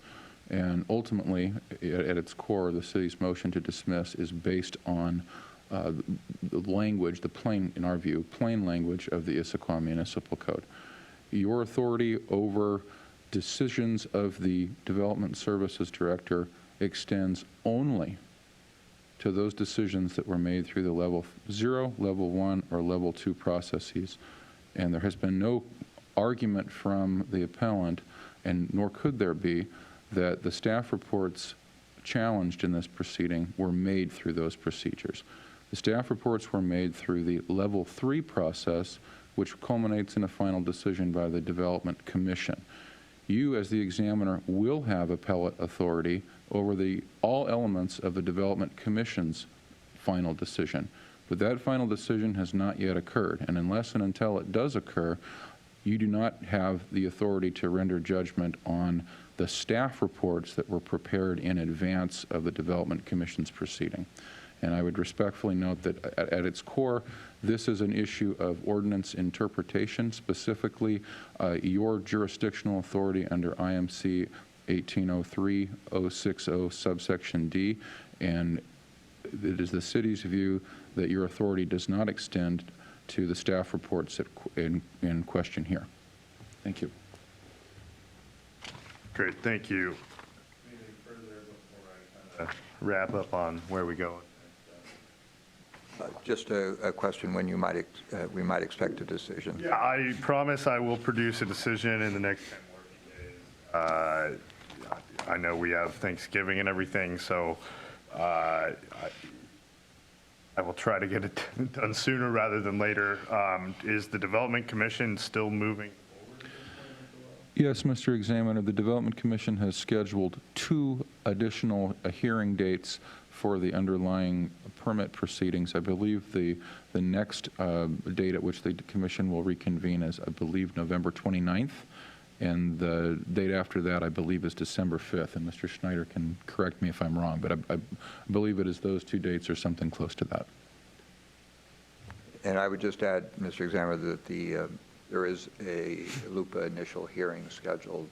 And ultimately, at its core, the city's motion to dismiss is based on the language, in our view, plain language of the Issaquah Municipal Code. Your authority over decisions of the Development Services Director extends only to those decisions that were made through the level 0, level 1, or level 2 processes. And there has been no argument from the appellant, and nor could there be, that the staff reports challenged in this proceeding were made through those procedures. The staff reports were made through the level 3 process, which culminates in a final decision by the Development Commission. You, as the examiner, will have appellate authority over all elements of the Development Commission's final decision. But that final decision has not yet occurred, and unless and until it does occur, you do not have the authority to render judgment on the staff reports that were prepared in advance of the Development Commission's proceeding. And I would respectfully note that at its core, this is an issue of ordinance interpretation, specifically your jurisdictional authority under IMC 1803-060 subsection D, and it is the city's view that your authority does not extend to the staff reports in question here. Thank you. Great, thank you. Anything further before I kind of wrap up on where we go? Just a question when we might expect a decision. Yeah, I promise I will produce a decision in the next 10 working days. I know we have Thanksgiving and everything, so I will try to get it done sooner rather than later. Is the Development Commission still moving forward? Yes, Mr. Examiner, the Development Commission has scheduled 2 additional hearing dates for the underlying permit proceedings. I believe the next date at which the commission will reconvene is, I believe, November 29th, and the date after that, I believe, is December 5th, and Mr. Schneider can correct me if I'm wrong, but I believe it is those 2 dates or something close to that. And I would just add, Mr. Examiner, that there is a LUPA initial hearing scheduled,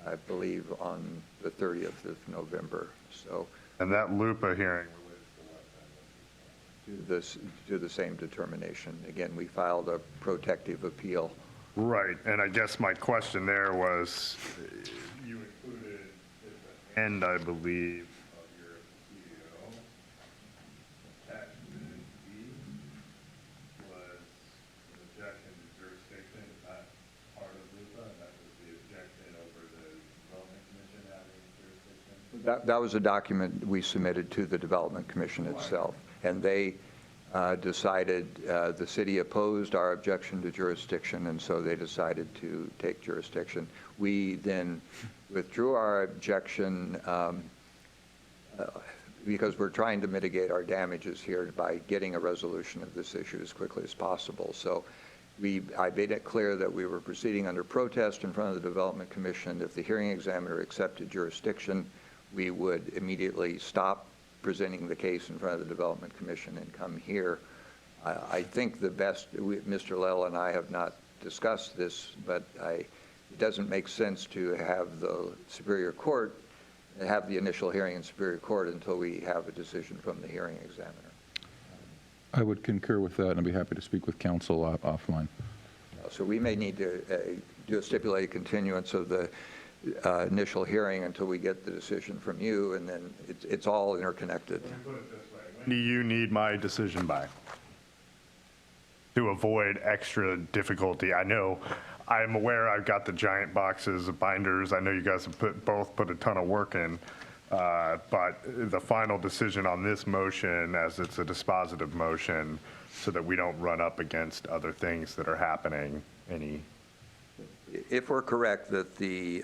I believe, on the 30th of November. So, And that LUPA hearing do the same determination. Again, we filed a protective appeal. right, and I guess my question there was, you included at the end, I believe, of your PO, attachment B was an objection to jurisdiction. Is that part of LUPA? That was the objection over the Development Commission having jurisdiction? That was a document we submitted to the Development Commission itself, and they decided, the city opposed our objection to jurisdiction, and so they decided to take jurisdiction. We then withdrew our objection because we're trying to mitigate our damages here by getting a resolution of this issue as quickly as possible. So I made it clear that we were proceeding under protest in front of the Development Commission. If the hearing examiner accepted jurisdiction, we would immediately stop presenting the case in front of the Development Commission and come here. I think the best, Mr. Lell and I have not discussed this, but it doesn't make sense to have the Superior Court, have the initial hearing in Superior Court until we have a decision from the hearing examiner. I would concur with that, and I'd be happy to speak with counsel offline. So we may need to do a stipulated continuance of the initial hearing until we get the decision from you, and then it's all interconnected. Let me put it this way. When do you need my decision by? To avoid extra difficulty. I know, I'm aware I've got the giant boxes of binders. I know you guys have both put a ton of work in, but the final decision on this motion, as it's a dispositive motion, so that we don't run up against other things that are happening, If we're correct that the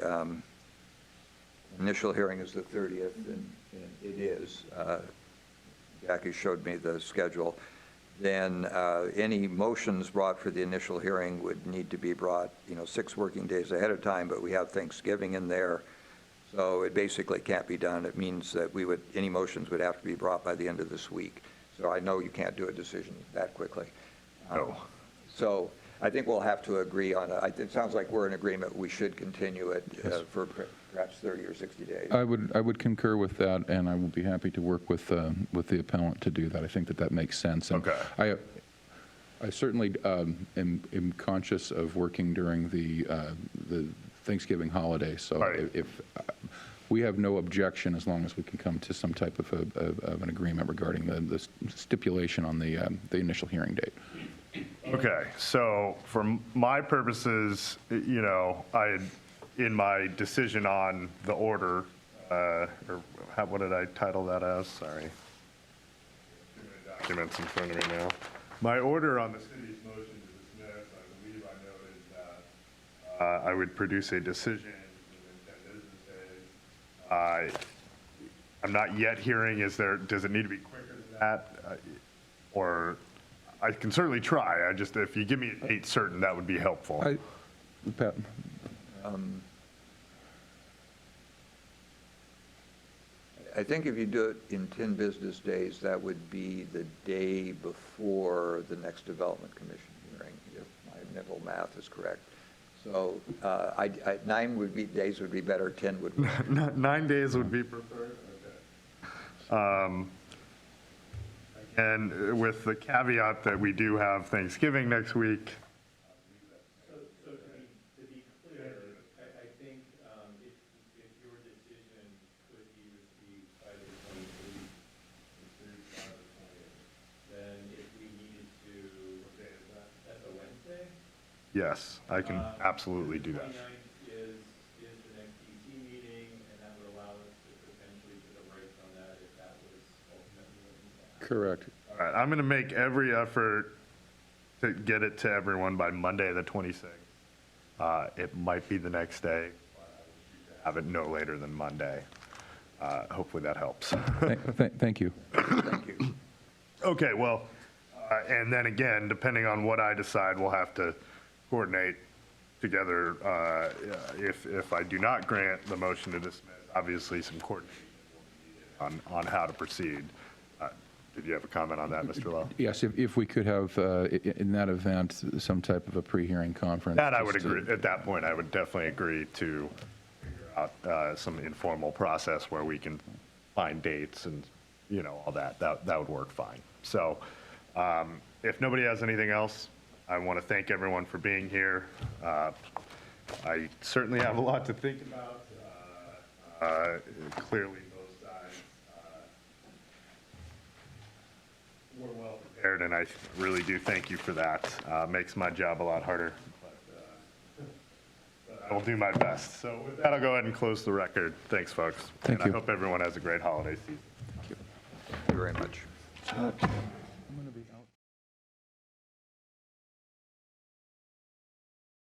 initial hearing is the 30th, and it is, Jackie showed me the schedule, then any motions brought for the initial hearing would need to be brought, 6 working days ahead of time, but we have Thanksgiving in there, so it basically can't be done. It means that any motions would have to be brought by the end of this week. So I know you can't do a decision that quickly. No. So I think we'll have to agree on it. It sounds like we're in agreement. We should continue it for perhaps 30 or 60 days. I would concur with that, and I will be happy to work with the appellant to do that. I think that makes sense. And Okay. I certainly am conscious of working during the Thanksgiving holiday, so Right. if we have no objection as long as we can come to some type of an agreement regarding the stipulation on the initial hearing date. Okay, so for my purposes, in my decision on the order, what did I title that as? Sorry. Too many documents in front of me now. My order on the city's motion to dismiss, I believe I noted that I would produce a decision within 10 business days. I'm not yet hearing, does it need to be quicker than that? Or I can certainly try. If you give me a date certain, that would be helpful. Pat? I think if you do it in 10 business days, that would be the day before the next Development Commission hearing, if my mental math is correct. So 9 days would be better, 10 would be better. 9 days would be preferred? Okay. And with the caveat that we do have Thanksgiving next week. So to be clear, I think if your decision could be received by the 28th, Yes, I can absolutely do that. 29th is the next DC meeting, and that would allow us to potentially get a break from that if that was ultimately what needed to happen. Correct. All right, I'm going to make every effort to get it to everyone by Monday, the 26th. It might be the next day, but I will shoot to have it no later than Monday. Hopefully that helps. Thank you. Thank you. Okay, well, and then again, depending on what I decide, we'll have to coordinate together. If I do not grant the motion to dismiss, obviously some coordination will be needed on how to proceed. Did you have a comment on that, Mr. Lowe? Yes, if we could have, in that event, some type of a pre-hearing conference. That I would just to- agree, at that point, I would definitely agree to figure out some informal process where we can find dates and, all that. That would work fine. So if nobody has anything else, I want to thank everyone for being here. I certainly have a lot to think about. Clearly, both sides were well prepared, and I really do thank you for that. Makes my job a lot harder, but I will do my best. So with that, I'll go ahead and close the record. Thanks, folks. Thank And you. I hope everyone has a great holiday season. Thank you very much.